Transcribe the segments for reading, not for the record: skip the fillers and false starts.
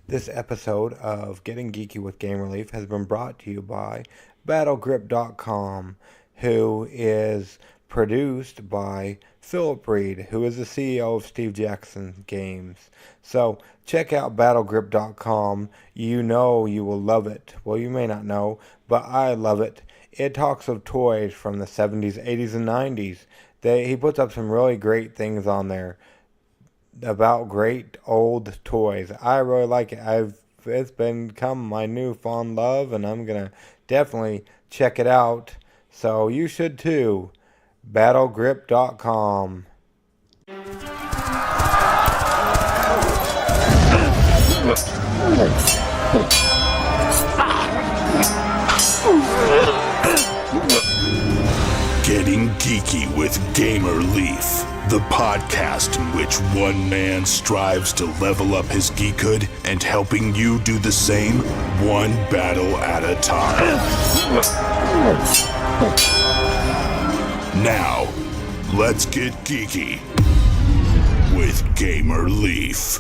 This episode of Getting Geeky with Game Relief has been brought to you by BattleGrip.com, who is produced by Philip Reed, who is the CEO of Steve Jackson Games. So check out BattleGrip.com. You know you will love it. Well, you may not know, but I love it. It talks of toys from the 70s, 80s, and 90s. He puts up some really great things on there about great old toys. I really like it. It's become my new fond love, and I'm gonna definitely check it out. So you should too. BattleGrip.com. Getting Geeky with Gamer Leaf, the podcast in which one man strives to level up his geekhood and helping you do the same, one battle at a time. Now, let's get geeky with Gamer Leaf.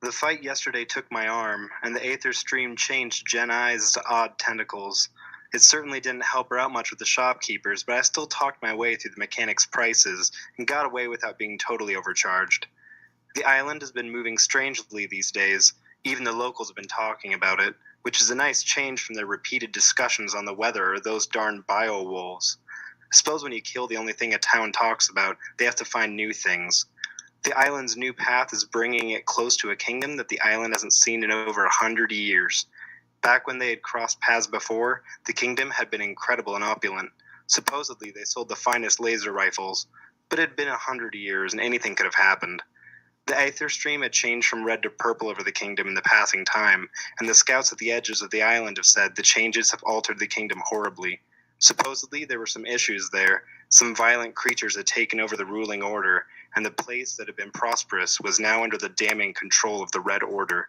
The fight yesterday took my arm, and the Aether stream changed Jen Eyes to odd tentacles. It certainly didn't help her out much with the shopkeepers, but I still talked my way through the Mechanix prices and got away without being totally overcharged. The island has been moving strangely these days. Even the locals have been talking about it, which is a nice change from their repeated discussions on the weather or those darn bio-wolves. I suppose when you kill the only thing a town talks about, they have to find new things. The island's new path is bringing it close to a kingdom that the island hasn't seen in over 100 years. Back when they had crossed paths before, the kingdom had been incredible and opulent. Supposedly, they sold the finest laser rifles, but it had been 100 years and anything could have happened. The Aether stream had changed from red to purple over the kingdom in the passing time, and the scouts at the edges of the island have said the changes have altered the kingdom horribly. Supposedly, there were some issues there. Some violent creatures had taken over the ruling order, and the place that had been prosperous was now under the damning control of the Red Order.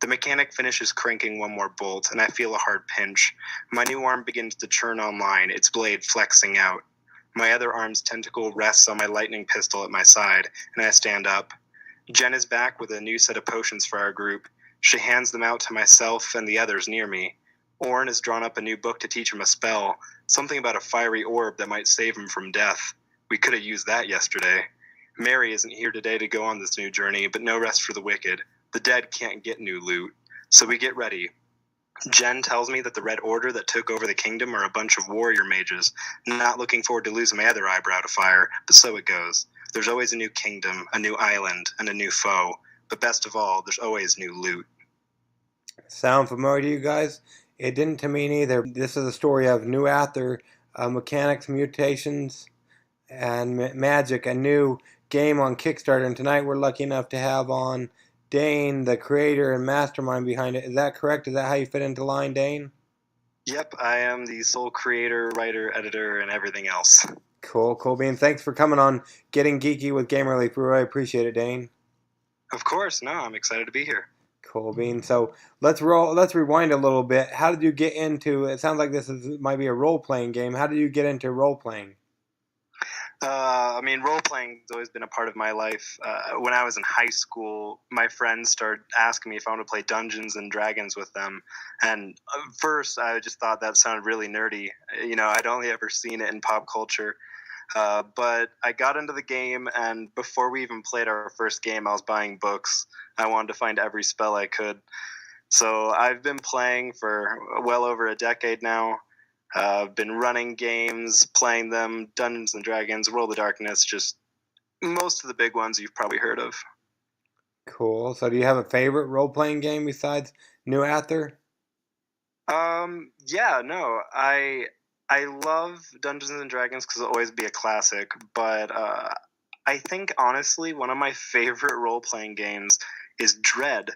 The mechanic finishes cranking one more bolt, and I feel a hard pinch. My new arm begins to churn online, its blade flexing out. My other arm's tentacle rests on my lightning pistol at my side, and I stand up. Jen is back with a new set of potions for our group. She hands them out to myself and the others near me. Orn has drawn up a new book to teach him a spell, something about a fiery orb that might save him from death. We could have used that yesterday. Mary isn't here today to go on this new journey, but no rest for the wicked. The dead can't get new loot, so we get ready. Jen tells me that the Red Order that took over the kingdom are a bunch of warrior mages. Not looking forward to losing my other eyebrow to fire, but so it goes. There's always a new kingdom, a new island, and a new foe. But best of all, there's always new loot. Sound familiar to you guys? It didn't to me neither. This is a story of NuÄther, Mechanix, Mutations, and Magic, a new game on Kickstarter. And tonight we're lucky enough to have on Dane, the creator and mastermind behind it. Is that correct? Is that how you fit into line, Dane? Yep, I am the sole creator, writer, editor, and everything else. Cool, cool bean. Thanks for coming on Getting Geeky with Gamer Leaf. We really appreciate it, Dane. Of course, no, I'm excited to be here. Cool bean. So let's rewind a little bit. How did you get into? It sounds like might be a role playing game. How did you get into role playing? Role-playing has always been a part of my life. When I was in high school, my friends started asking me if I wanted to play Dungeons and Dragons with them. And first, I just thought that sounded really nerdy. I'd only ever seen it in pop culture. But I got into the game, and before we even played our first game, I was buying books. I wanted to find every spell I could. So I've been playing for well over a decade now. I've been running games, playing them, Dungeons and Dragons, World of Darkness, just most of the big ones you've probably heard of. Cool. So do you have a favorite role-playing game besides NuÄther? I love Dungeons and Dragons because it'll always be a classic, but I think, honestly, one of my favorite role-playing games is Dread.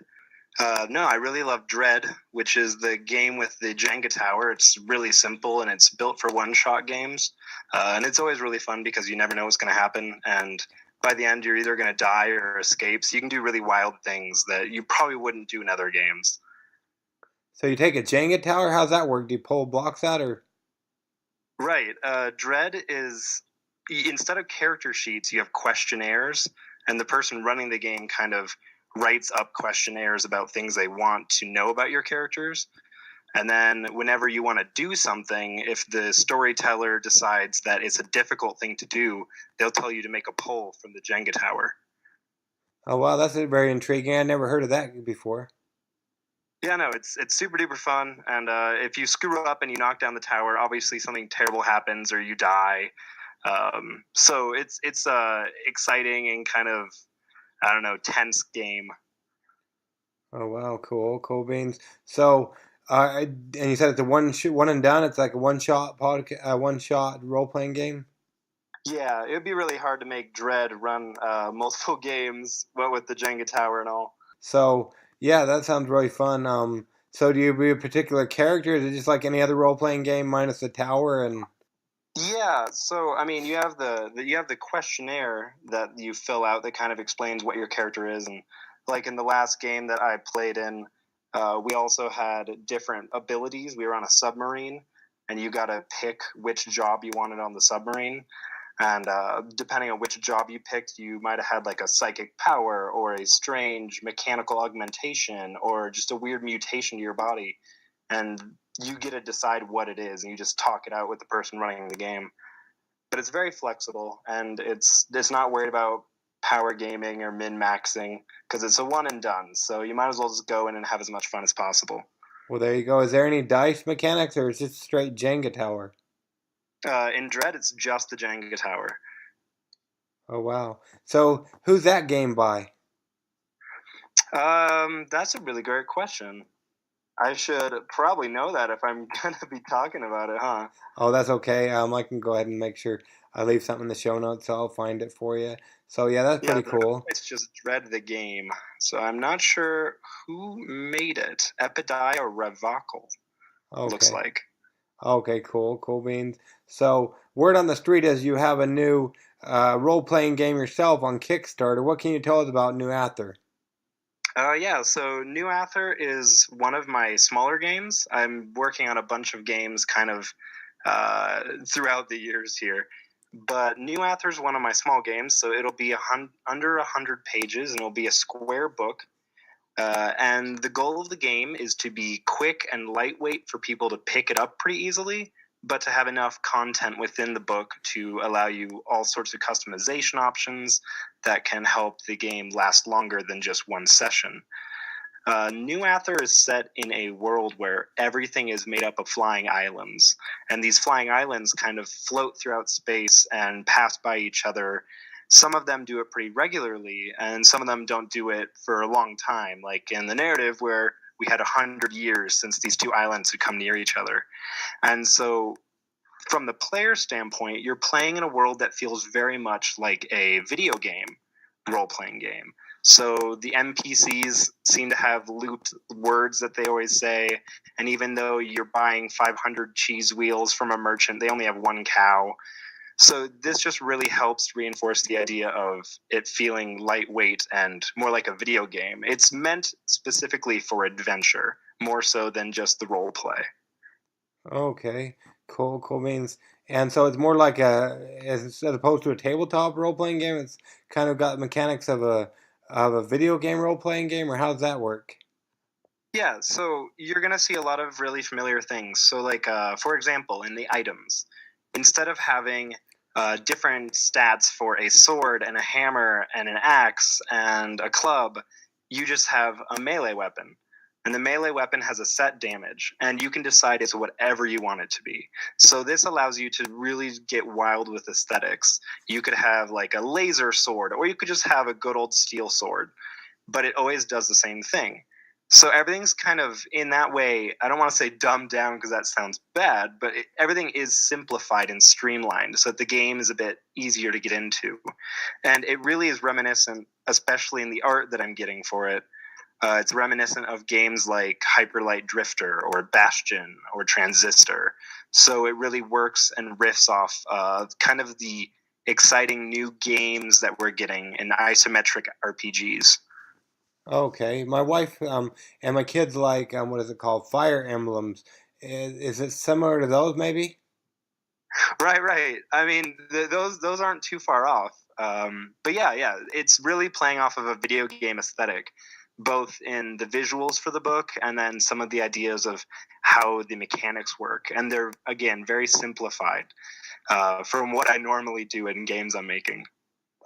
I really love Dread, which is the game with the Jenga tower. It's really simple, and it's built for one-shot games. And it's always really fun because you never know what's going to happen. And by the end, you're either going to die or escape. So you can do really wild things that you probably wouldn't do in other games. So you take a Jenga tower? How's that work? Do you pull blocks out or? Right. Dread is instead of character sheets, you have questionnaires, and the person running the game kind of writes up questionnaires about things they want to know about your characters. And then, whenever you want to do something, if the storyteller decides that it's a difficult thing to do, they'll tell you to make a pull from the Jenga tower. Oh wow, that's very intriguing. I never heard of that before. Yeah, no, it's super duper fun. And if you screw up and you knock down the tower, obviously something terrible happens or you die. So it's exciting and kind of, I don't know, tense game. Oh wow, cool beans. So, and you said it's a one and done. It's like a one shot one shot role playing game. Yeah, it would be really hard to make Dread run multiple games, what with the Jenga tower and all. So yeah, that sounds really fun. So do you be a particular character? Is it just like any other role playing game minus the tower and? Yeah, so I mean, you have the questionnaire that you fill out that kind of explains what your character is, and like in the last game that I played in, we also had different abilities. We were on a submarine, and you got to pick which job you wanted on the submarine, and depending on which job you picked, you might have had like a psychic power or a strange mechanical augmentation or just a weird mutation to your body, and you get to decide what it is, and you just talk it out with the person running the game. But it's very flexible, and it's not worried about power gaming or min maxing because it's a one and done. So you might as well just go in and have as much fun as possible. Well, there you go. Is there any dice mechanics, or is it just straight Jenga tower? In Dread, it's just the Jenga tower. Oh wow. So who's that game by? That's a really great question. I should probably know that if I'm gonna be talking about it, huh? Oh, that's okay. I can go ahead and make sure I leave something in the show notes, so I'll find it for you. So yeah, that's Yeah, pretty the cool. website's just Dread the Game, so I'm not sure who made it. Epidai or Revacal, looks Okay. like. Okay, cool beans. So word on the street is you have a new role-playing game yourself on Kickstarter. What can you tell us about NuÄther? Yeah, so NuÄther is one of my smaller games. I'm working on a bunch of games kind of throughout the years here. But NuÄther is one of my small games, so it'll be under 100 pages, and it'll be a square book. And the goal of the game is to be quick and lightweight for people to pick it up pretty easily, but to have enough content within the book to allow you all sorts of customization options that can help the game last longer than just one session. NuÄther is set in a world where everything is made up of flying islands, and these flying islands kind of float throughout space and pass by each other. Some of them do it pretty regularly, and some of them don't do it for a long time, like in the narrative where we had 100 years since these two islands had come near each other. And so from the player standpoint, you're playing in a world that feels very much like a video game, role-playing game. So the NPCs seem to have looped words that they always say, and even though you're buying 500 cheese wheels from a merchant, they only have one cow. So this just really helps reinforce the idea of it feeling lightweight and more like a video game. It's meant specifically for adventure, more so than just the role play. Okay, cool beans. And so it's more like as opposed to a tabletop role-playing game, it's kind of got mechanics of a video game role-playing game, or how does that work? Yeah, so you're going to see a lot of really familiar things. So, like, for example, in the items, instead of having different stats for a sword and a hammer and an axe and a club, you just have a melee weapon. And the melee weapon has a set damage, and you can decide it's whatever you want it to be. So this allows you to really get wild with aesthetics. You could have like a laser sword, or you could just have a good old steel sword, but it always does the same thing. So everything's kind of in that way. I don't want to say dumbed down because that sounds bad, but everything is simplified and streamlined so that the game is a bit easier to get into. And it really is reminiscent, especially in the art that I'm getting for it. It's reminiscent of games like Hyperlight Drifter or Bastion or Transistor. So it really works and riffs off kind of the exciting new games that we're getting in isometric RPGs. Okay, my wife and my kids like what is it called? Fire emblems. Is it similar to those maybe? Right. I mean, those aren't too far off. But yeah, it's really playing off of a video game aesthetic, both in the visuals for the book and then some of the ideas of how the mechanics work. And they're, again, very simplified from what I normally do in games I'm making.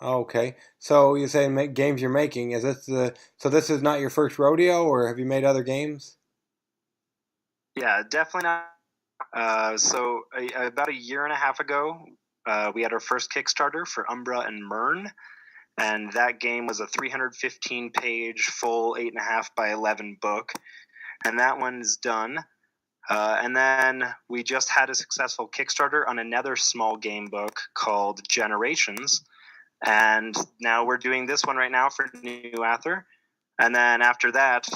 Okay, so you say games you're making. So this is not your first rodeo, or have you made other games? Yeah, definitely not. About a year and a half ago, we had our first Kickstarter for Umbra and Mern, and that game was a 315-page, full 8.5 by 11 book, and that one's done. And then we just had a successful Kickstarter on another small game book called Generations, and now we're doing this one right now for NuÄther. And then after that,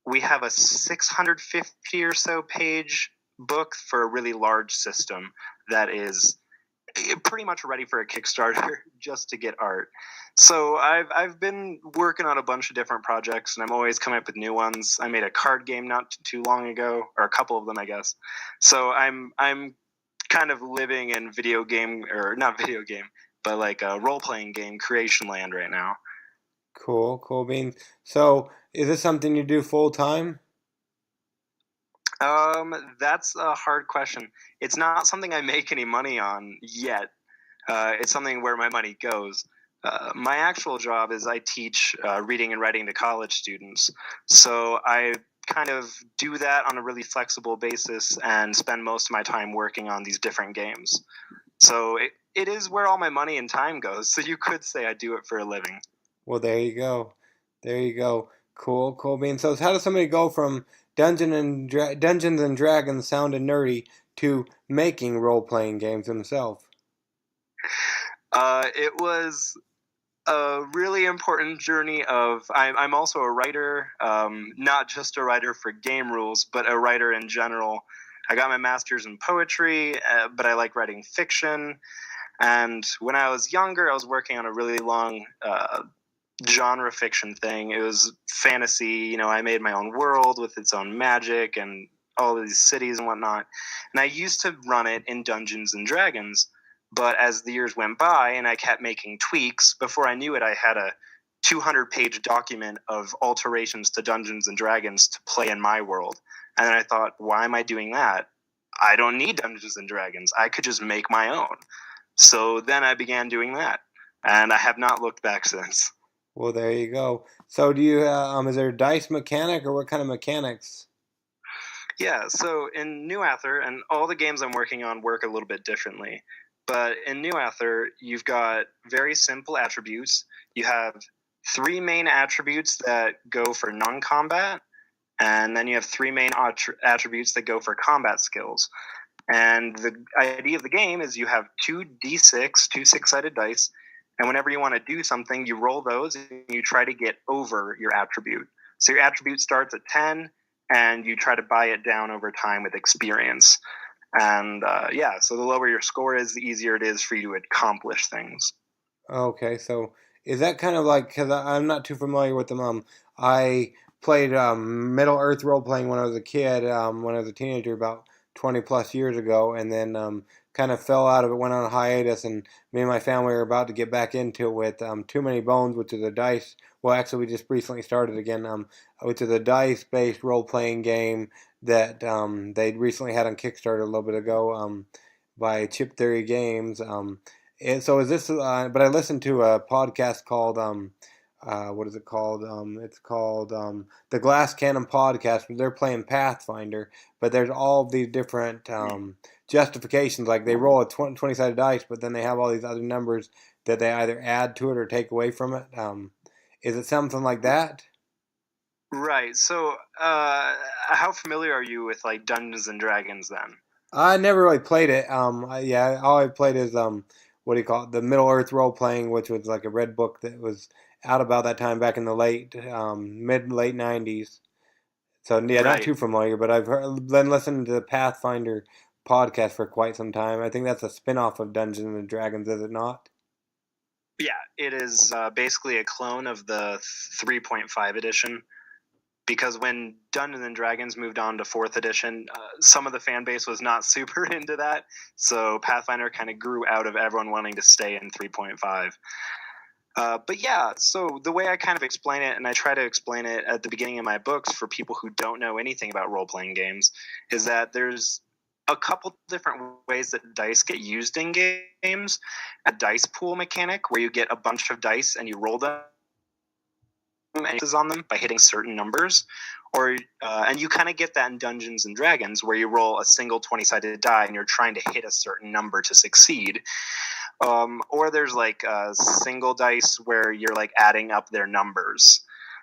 we have a 650 or so page book for a really large system that is pretty much ready for a Kickstarter just to get art. So I've been working on a bunch of different projects, and I'm always coming up with new ones. I made a card game not too long ago, or a couple of them, I guess. So I'm kind of living in video game, or not video game, but like a role-playing game creation land right now. Cool beans. So is this something you do full time? That's a hard question. It's not something I make any money on yet. It's something where my money goes. My actual job is I teach reading and writing to college students. So I kind of do that on a really flexible basis and spend most of my time working on these different games. So it is where all my money and time goes. So you could say I do it for a living. Well, there you go. There you go. Cool beans. So how does somebody go from Dungeons and Dragons sounding nerdy to making role playing games themselves? It was a really important journey of I'm also a writer, not just a writer for game rules, but a writer in general. I got my master's in poetry, but I like writing fiction. And when I was younger, I was working on a really long genre fiction thing. It was fantasy. I made my own world with its own magic and all of these cities and whatnot. And I used to run it in Dungeons and Dragons. But as the years went by and I kept making tweaks, before I knew it, I had a 200-page document of alterations to Dungeons and Dragons to play in my world. And then I thought, why am I doing that? I don't need Dungeons and Dragons. I could just make my own. So then I began doing that. And I have not looked back since. Well, there you go. So do you is there a dice mechanic or what kind of mechanics? Yeah, so in NuÄther, and all the games I'm working on work a little bit differently. But in NuÄther, you've got very simple attributes. You have 3 main attributes that go for non-combat, and then you have 3 main attributes that go for combat skills. And the idea of the game is you have 2 d6, 2 6-sided dice, and whenever you want to do something, you roll those and you try to get over your attribute. So your attribute starts at 10, and you try to buy it down over time with experience. And so the lower your score is, the easier it is for you to accomplish things. Okay, so is that kind of like, because I'm not too familiar with them. I played Middle Earth role playing when I was a kid, when I was a teenager about 20 plus years ago, and then kind of fell out of it, went on a hiatus, and me and my family were about to get back into it with Too Many Bones, which is a dice. Well, actually, we just recently started again, which is a dice-based role-playing game that they recently had on Kickstarter a little bit ago by Chip Theory Games. And so is this? But I listened to a podcast called what is it called? It's called the Glass Cannon Podcast. Where they're playing Pathfinder, but there's all these different justifications. Like they roll a 20-sided dice, but then they have all these other numbers that they either add to it or take away from it. Is it something like that? Right. So, how familiar are you with like Dungeons and Dragons then? I never really played it. Yeah, all I played is what do you call it? The Middle Earth role playing, which was like a red book that was out about that time back in the mid late '90s. So yeah, not Right. too familiar, but been listening to the Pathfinder podcast for quite some time. I think that's a spin-off of Dungeons and Dragons, is it not? Yeah, it is basically a clone of the 3.5 edition because when Dungeons and Dragons moved on to 4th edition, some of the fan base was not super into that. So Pathfinder kind of grew out of everyone wanting to stay in 3.5. But yeah, so the way I kind of explain it, and I try to explain it at the beginning of my books for people who don't know anything about role-playing games, is that there's a couple different ways that dice get used in games. A dice pool mechanic, where you get a bunch of dice and you roll them and on them by hitting certain numbers, or and you kind of get that in Dungeons and Dragons, where you roll a single 20-sided die and you're trying to hit a certain number to succeed. Or there's like a single dice where you're like adding up their numbers.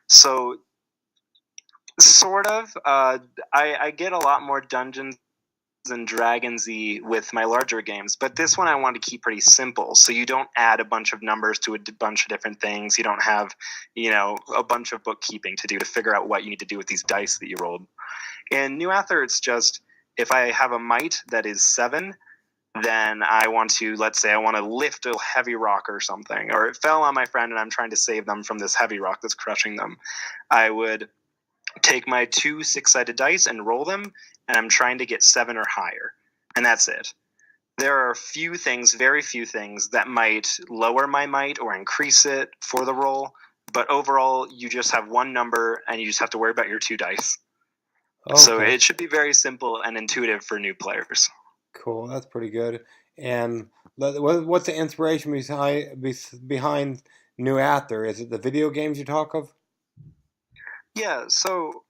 So sort of, I get a lot more Dungeons and Dragons-y with my larger games, but this one I want to keep pretty simple, so you don't add a bunch of numbers to a bunch of different things. You don't have, a bunch of bookkeeping to do to figure out what you need to do with these dice that you rolled. In NuÄther, it's just, if I have a might that is 7, then I want to, let's say I want to lift a heavy rock or something, or it fell on my friend and I'm trying to save them from this heavy rock that's crushing them. I would take my 2 6-sided dice and roll them, and I'm trying to get 7 or higher, and that's it. There are very few things that might lower my might or increase it for the roll, but overall you just have one number and you just have to worry about your 2 dice. Okay. So it should be very simple and intuitive for new players. Cool, that's pretty good. And what's the inspiration behind NuÄther? Is it the video games you talk of? Yeah, so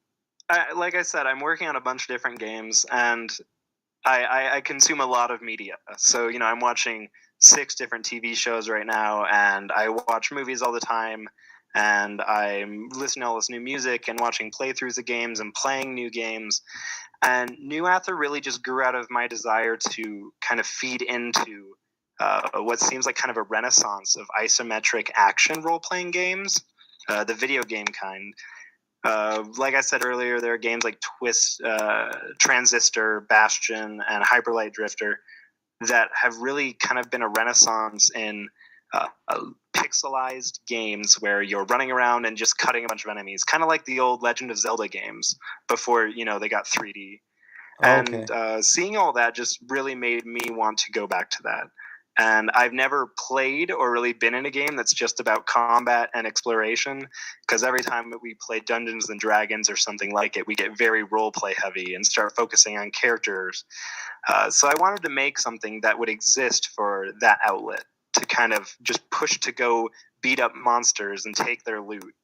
like I said, I'm working on a bunch of different games, and I consume a lot of media. So, I'm watching 6 different TV shows right now, and I watch movies all the time, and I'm listening to all this new music and watching playthroughs of games and playing new games. And NuÄther really just grew out of my desire to kind of feed into what seems like kind of a renaissance of isometric action role-playing games, the video game kind. Like I said earlier, there are games like Twist, Transistor, Bastion, and Hyperlight Drifter that have really kind of been a renaissance in pixelized games where you're running around and just cutting a bunch of enemies, kind of like the old Legend of Zelda games before they got 3D. Okay. And seeing all that just really made me want to go back to that. And I've never played or really been in a game that's just about combat and exploration, because every time we play Dungeons and Dragons or something like it, we get very role-play heavy and start focusing on characters. So I wanted to make something that would exist for that outlet, to kind of just push to go beat up monsters and take their loot.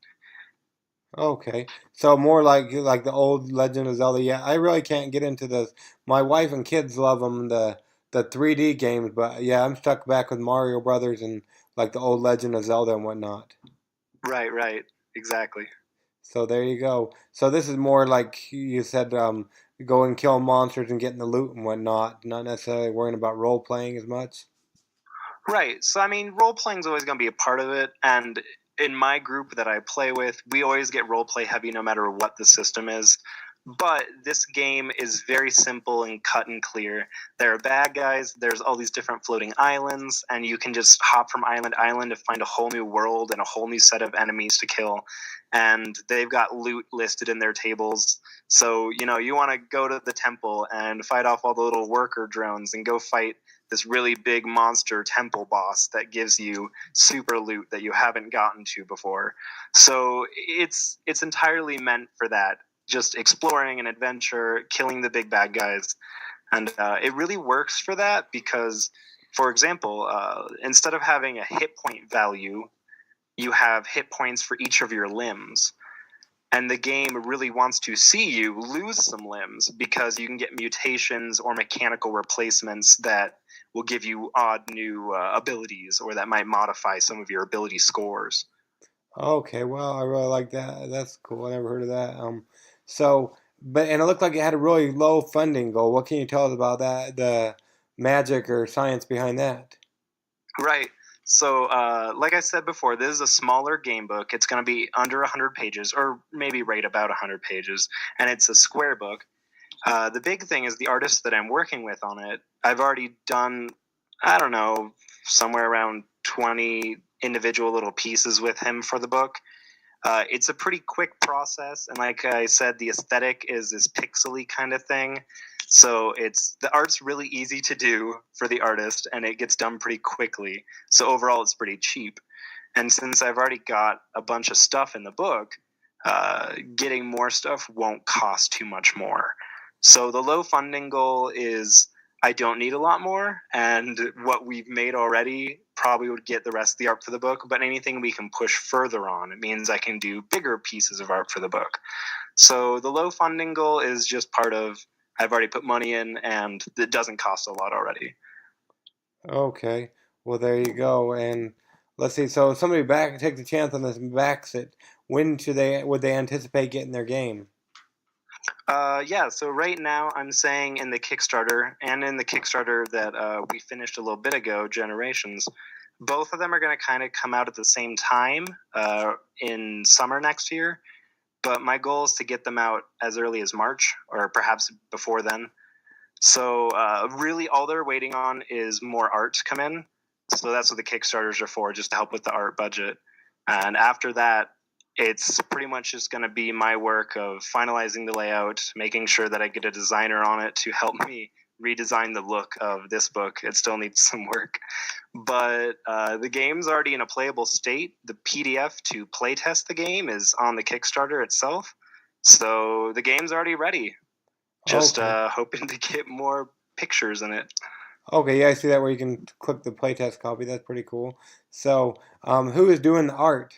Okay, so more like the old Legend of Zelda. Yeah, I really can't get into this. My wife and kids love them, the 3D games, but yeah, I'm stuck back with Mario Brothers and like the old Legend of Zelda and whatnot. Right, exactly. So there you go. So this is more like you said, go and kill monsters and getting the loot and whatnot, not necessarily worrying about role playing as much. Right. So I mean, role playing is always going to be a part of it, and in my group that I play with, we always get role play heavy no matter what the system is. But this game is very simple and cut and clear. There are bad guys, there's all these different floating islands, and you can just hop from island to island to find a whole new world and a whole new set of enemies to kill. And they've got loot listed in their tables. So, you want to go to the temple and fight off all the little worker drones and go fight this really big monster temple boss that gives you super loot that you haven't gotten to before. So it's entirely meant for that. Just exploring an adventure, killing the big bad guys. And it really works for that because, for example, instead of having a hit point value, you have hit points for each of your limbs. And the game really wants to see you lose some limbs because you can get mutations or mechanical replacements that will give you odd new abilities, or that might modify some of your ability scores. Okay, well, I really like that. That's cool. I never heard of that. And it looked like it had a really low funding goal. What can you tell us about that? The magic or science behind that? Right. So, like I said before, this is a smaller game book. It's going to be under 100 pages, or maybe right about 100 pages, and it's a square book. The big thing is the artist that I'm working with on it. I've already done, I don't know, somewhere around 20 individual little pieces with him for the book. It's a pretty quick process, and like I said, the aesthetic is this pixely kind of thing. So the art's really easy to do for the artist, and it gets done pretty quickly. So overall, it's pretty cheap. And since I've already got a bunch of stuff in the book, getting more stuff won't cost too much more. So the low funding goal is I don't need a lot more, and what we've made already probably would get the rest of the art for the book, but anything we can push further on, it means I can do bigger pieces of art for the book. So the low funding goal is just part of I've already put money in, and it doesn't cost a lot already. Okay. Well, there you go. And let's see. So if somebody takes a chance on this and backs it, when would they anticipate getting their game? Yeah, so right now I'm saying in the Kickstarter and in the Kickstarter that we finished a little bit ago, Generations, both of them are going to kind of come out at the same time in summer next year. But my goal is to get them out as early as March, or perhaps before then. So really all they're waiting on is more art to come in. So that's what the Kickstarters are for, just to help with the art budget. And after that, it's pretty much just going to be my work of finalizing the layout, making sure that I get a designer on it to help me redesign the look of this book. It still needs some work. But the game's already in a playable state. The PDF to playtest the game is on the Kickstarter itself. So the game's already ready. Just hoping to get more pictures in it. Okay, yeah, I see that where you can click the playtest copy. That's pretty cool. So, who is doing the art?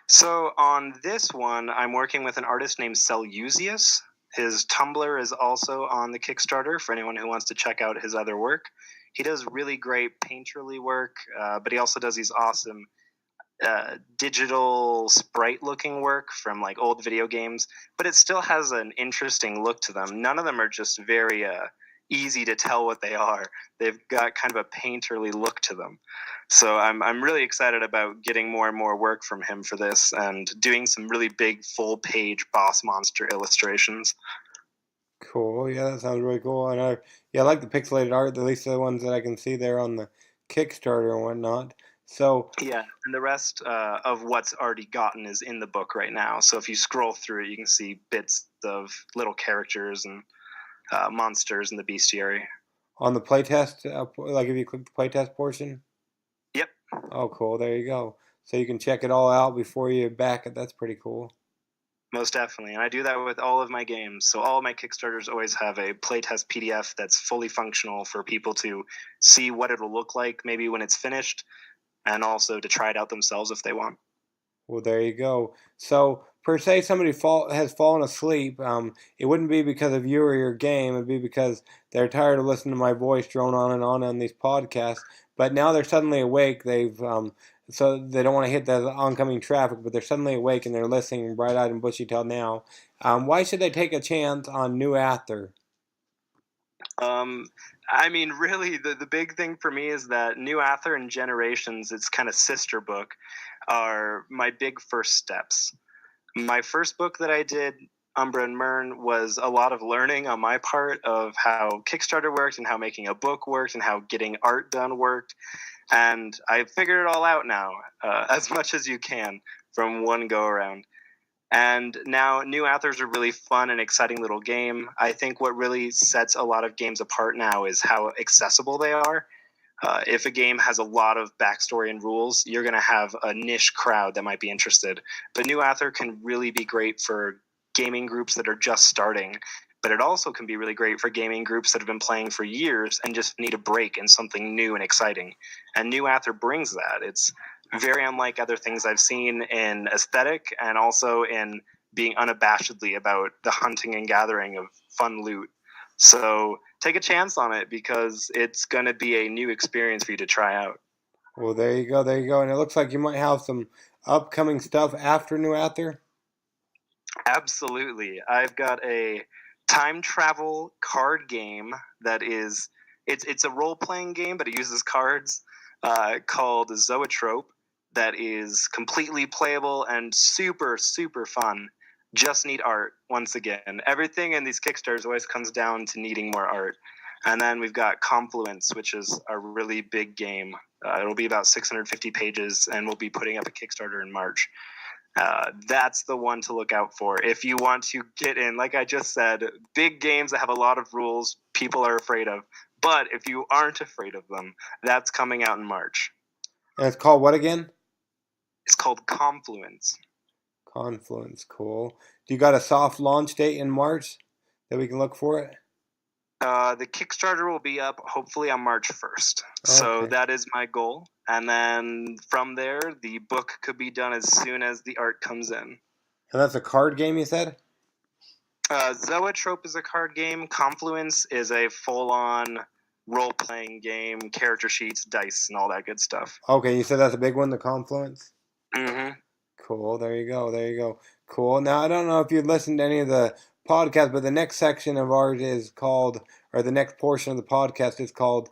So on this one, I'm working with an artist named Cellusius. His Tumblr is also on the Kickstarter for anyone who wants to check out his other work. He does really great painterly work, but he also does these awesome digital sprite-looking work from like old video games. But it still has an interesting look to them. None of them are just very easy to tell what they are. They've got kind of a painterly look to them. So I'm really excited about getting more and more work from him for this and doing some really big full-page boss monster illustrations. Cool. Yeah, that sounds really cool. And I like the pixelated art, at least the ones that I can see there on the Kickstarter and whatnot. So yeah, and the rest of what's already gotten is in the book right now. So if you scroll through it, you can see bits of little characters and monsters in the bestiary. On the playtest, like if you click the playtest portion? Yep. Oh, cool. There you go. So you can check it all out before you back it. That's pretty cool. Most definitely. And I do that with all of my games. So all of my Kickstarters always have a playtest PDF that's fully functional for people to see what it'll look like maybe when it's finished, and also to try it out themselves if they want. Well, there you go. So, per se, somebody has fallen asleep. It wouldn't be because of you or your game. It'd be because they're tired of listening to my voice drone on these podcasts. But now they're suddenly awake. So they don't want to hit the oncoming traffic, but they're suddenly awake and they're listening bright-eyed and bushy-tailed now. Why should they take a chance on NuÄther? I mean, really, the big thing for me is that NuÄther and Generations, its kind of sister book, are my big first steps. My first book that I did, Umbra and Myrn, was a lot of learning on my part of how Kickstarter worked and how making a book worked and how getting art done worked. And I figured it all out now, as much as you can from one go around. And now NuÄther is a really fun and exciting little game. I think what really sets a lot of games apart now is how accessible they are. If a game has a lot of backstory and rules, you're going to have a niche crowd that might be interested. But NuÄther can really be great for gaming groups that are just starting. But it also can be really great for gaming groups that have been playing for years and just need a break in something new and exciting. And NuÄther brings that. It's very unlike other things I've seen in aesthetic and also in being unabashedly about the hunting and gathering of fun loot. So take a chance on it because it's going to be a new experience for you to try out. Well, there you go. And it looks like you might have some upcoming stuff after NuÄther. Absolutely. I've got a time travel card game that is it's a role-playing game, but it uses cards called Zoetrope that is completely playable and super, super fun. Just need art, once again. Everything in these Kickstarters always comes down to needing more art. And then we've got Confluence, which is a really big game. It'll be about 650 pages, and we'll be putting up a Kickstarter in March. That's the one to look out for if you want to get in. Like I just said, big games that have a lot of rules people are afraid of. But if you aren't afraid of them, that's coming out in March. And it's called what again? It's called Confluence. Confluence, cool. Do you got a soft launch date in March that we can look for it? The Kickstarter will be up hopefully on March 1st. So Okay. that is my goal. And then from there, the book could be done as soon as the art comes in. And that's a card game, you said? Zoetrope is a card game. Confluence is a full-on role-playing game, character sheets, dice, and all that good stuff. Okay, you said that's a big one, the Confluence? Mm-hmm. Cool, there you go. Cool. Now, I don't know if you've listened to any of the podcasts, but the next section of ours is called, or the next portion of the podcast is called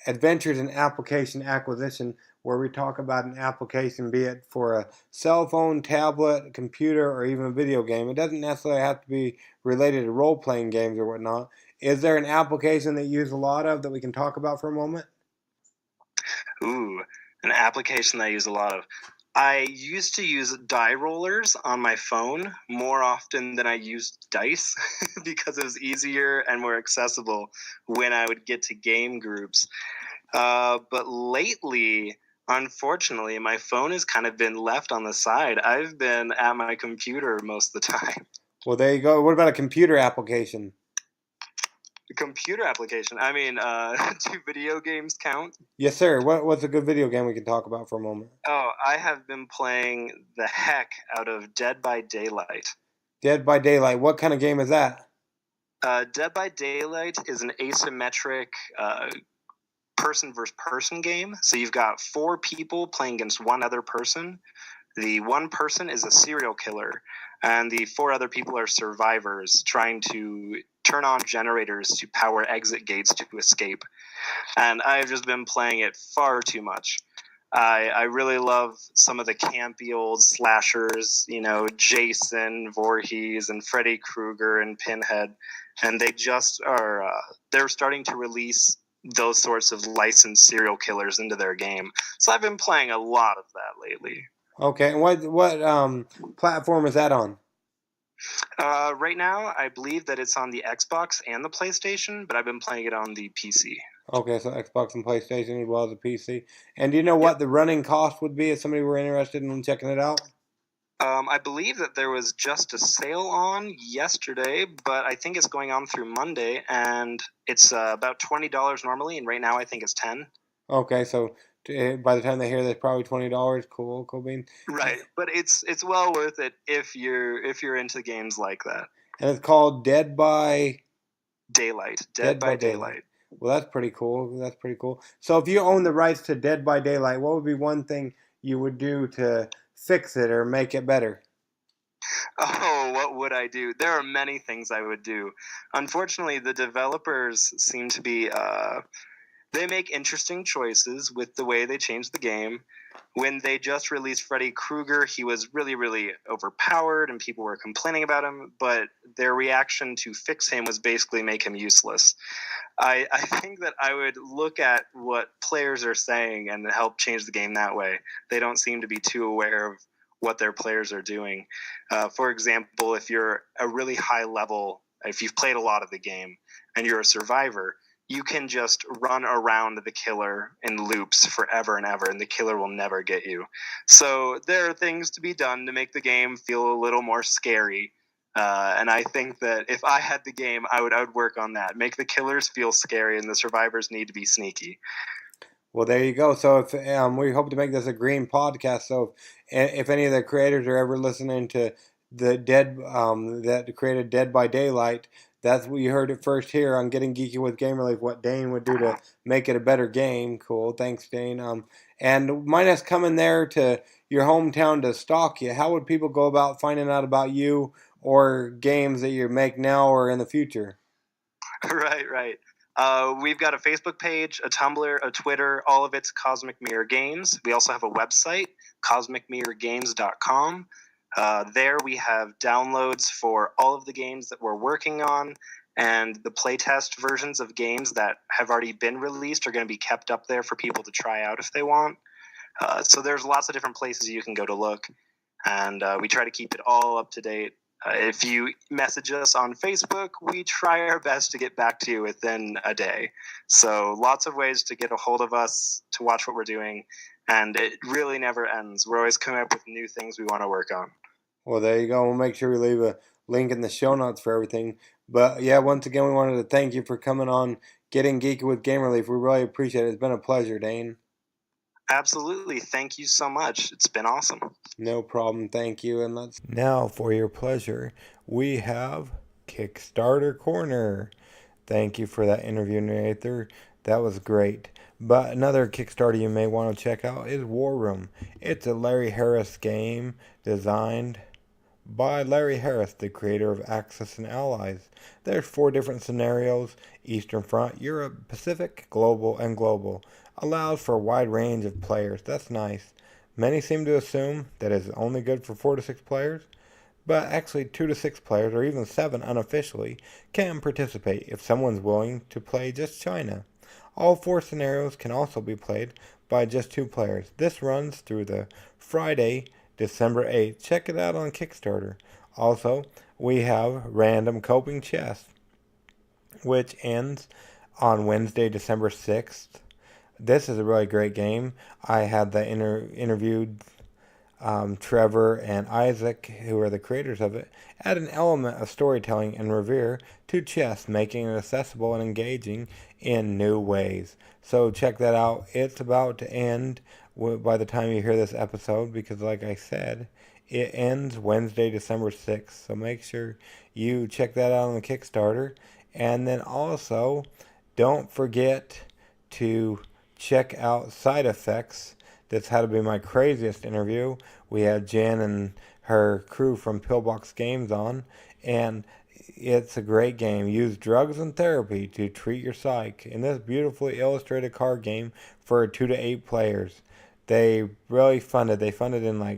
Adventures in Application Acquisition, where we talk about an application, be it for a cell phone, tablet, computer, or even a video game. It doesn't necessarily have to be related to role-playing games or whatnot. Is there an application that you use a lot of that we can talk about for a moment? Ooh, an application that I use a lot of. I used to use die rollers on my phone more often than I used dice because it was easier and more accessible when I would get to game groups. But lately, unfortunately, my phone has kind of been left on the side. I've been at my computer most of the time. Well, there you go. What about a computer application? Computer application. I mean, do video games count? Yes, sir. What's a good video game we can talk about for a moment? Oh, I have been playing the heck out of Dead by Daylight. Dead by Daylight. What kind of game is that? Dead by Daylight is an asymmetric person versus person game. So you've got 4 people playing against one other person. The one person is a serial killer, and the 4 other people are survivors trying to turn on generators to power exit gates to escape. And I've just been playing it far too much. I really love some of the campy old slashers, you know, Jason Voorhees and Freddy Krueger and Pinhead. And they just are, they're starting to release those sorts of licensed serial killers into their game. So I've been playing a lot of that lately. Okay, and what platform is that on? Right now, I believe that it's on the Xbox and the PlayStation, but I've been playing it on the PC. Okay, so Xbox and PlayStation as well as the PC. And do you know what the running cost would be if somebody were interested in checking it out? I believe that there was just a sale on yesterday, but I think it's going on through Monday, and it's about $20 normally, and right now I think it's $10. Okay, so by the time they hear this, probably $20. Cool bean. Right, but it's well worth it if you're into games like that. And it's called Dead by Daylight. Dead by Daylight. Well, that's pretty cool. So if you own the rights to Dead by Daylight, what would be one thing you would do to fix it or make it better? Oh, what would I do? There are many things I would do. Unfortunately, the developers seem to be they make interesting choices with the way they change the game. When they just released Freddy Krueger, he was really, really overpowered and people were complaining about him, but their reaction to fix him was basically make him useless. I think that I would look at what players are saying and help change the game that way. They don't seem to be too aware of what their players are doing. For example, if you're a really high level, if you've played a lot of the game and you're a survivor, you can just run around the killer in loops forever and ever, and the killer will never get you. So there are things to be done to make the game feel a little more scary. And I think that if I had the game, I would work on that. Make the killers feel scary, and the survivors need to be sneaky. Well, there you go. So if we hope to make this a green podcast. So if any of the creators are ever listening to the that created Dead by Daylight, that's what you heard it first here on Getting Geeky with Game Relief, what Dane would do to make it a better game. Cool. Thanks, Dane. And Minus coming there to your hometown to stalk you. How would people go about finding out about you or games that you make now or in the future? Right. We've got a Facebook page, a Tumblr, a Twitter, all of it's Cosmic Mirror Games. We also have a website, cosmicmirrorgames.com. There we have downloads for all of the games that we're working on, and the playtest versions of games that have already been released are going to be kept up there for people to try out if they want. So there's lots of different places you can go to look. and we try to keep it all up to date. If you message us on Facebook, we try our best to get back to you within a day. So lots of ways to get a hold of us, to watch what we're doing, and it really never ends. We're always coming up with new things we want to work on. Well, there you go. We'll make sure we leave a link in the show notes for everything. But yeah, once again, we wanted to thank you for coming on Getting Geeky with Game Relief. We really appreciate it. It's been a pleasure, Dane. Absolutely. Thank you so much. It's been awesome. No problem. Thank you. And let's now, for your pleasure, we have Kickstarter Corner. Thank you for that interview, NuÄther. That was great. But another Kickstarter you may want to check out is War Room. It's a Larry Harris game designed by Larry Harris, the creator of Axis and Allies. There's 4 different scenarios: Eastern Front, Europe, Pacific, Global, and Global. Allows for a wide range of players. That's nice. Many seem to assume that it's only good for 4 to 6 players, but actually 2 to 6 players, or even 7 unofficially, can participate if someone's willing to play just China. All 4 scenarios can also be played by just 2 players. This runs through the Friday, December 8th. Check it out on Kickstarter. Also, we have Random Coping Chess, which ends on Wednesday, December 6th. This is a really great game. I had interviewed Trevor and Isaac, who are the creators of it, add an element of storytelling and revere to chess, making it accessible and engaging in new ways. So check that out. It's about to end by the time you hear this episode, because like I said, it ends Wednesday, December 6th. So make sure you check that out on the Kickstarter. And then also, don't forget to check out Side Effects. That's how to be my craziest interview. We had Jen and her crew from Pillbox Games on, and it's a great game. Use drugs and therapy to treat your psyche. In this beautifully illustrated card game for 2 to 8 players. They really funded. They funded in I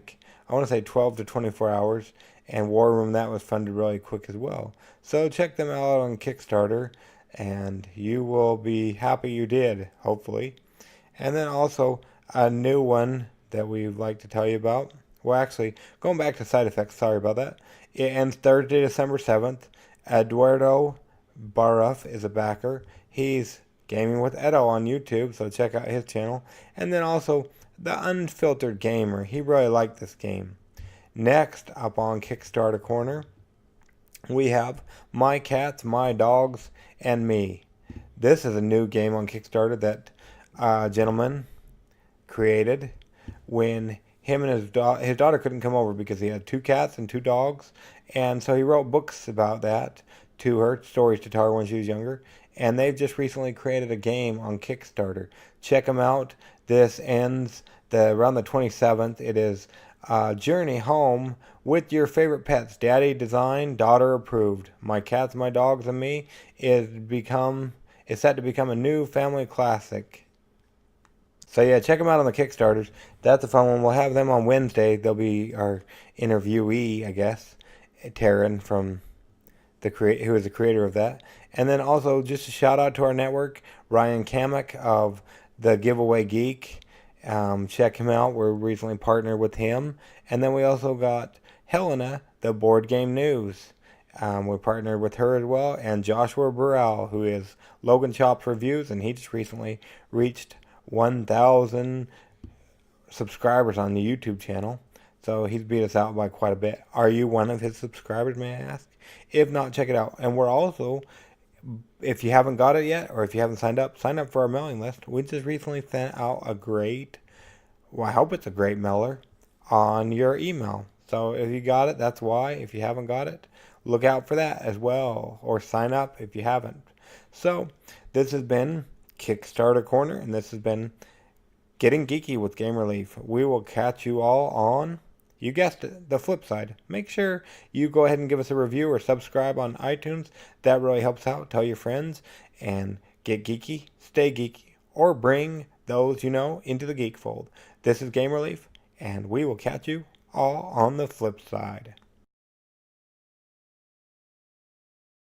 want to say 12 to 24 hours. And War Room, that was funded really quick as well. So check them out on Kickstarter, and you will be happy you did, hopefully. And then also a new one that we'd like to tell you about. Well, actually, going back to Side Effects, sorry about that. It ends Thursday, December 7th. Eduardo Barif is a backer. He's Gaming with Edo on YouTube, so check out his channel. And then also the Unfiltered Gamer. He really liked this game. Next up on Kickstarter Corner, we have My Cats, My Dogs, and Me. This is a new game on Kickstarter that a gentleman created when him and his daughter couldn't come over because he had 2 cats and 2 dogs, and so he wrote books about that to her, stories to tell her when she was younger, and they've just recently created a game on Kickstarter. Check them out. This ends around the 27th. It is Journey Home with Your Favorite Pets. Daddy designed, daughter approved. My Cats, My Dogs, and Me is set to become a new family classic. So yeah, check them out on the Kickstarters. That's a fun one. We'll have them on Wednesday. They'll be our interviewee, I guess, Taryn from who is the creator of that. And then also just a shout out to our network, Ryan Camic of the GiveawayGeek. Check him out. We're recently partnered with him. And then we also got Helena, the Board Game News. We're partnered with her as well. And Joshua Burall, who is Logan Chops Reviews, and he just recently reached 1,000 subscribers on the YouTube channel. So he's beat us out by quite a bit. Are you one of his subscribers, may I ask? If not, check it out. And we're also, if you haven't got it yet, or if you haven't signed up for our mailing list. We just recently sent out I hope it's a great mailer on your email. So if you got it, that's why. If you haven't got it, look out for that as well, or sign up if you haven't. So this has been Kickstarter Corner, and this has been Getting Geeky with Game Relief. We will catch you all on, you guessed it, the flip side. Make sure you go ahead and give us a review or subscribe on iTunes. That really helps out. Tell your friends, and get geeky, stay geeky, or bring those you know into the geek fold. This is Game Relief, and we will catch you all on the flip side.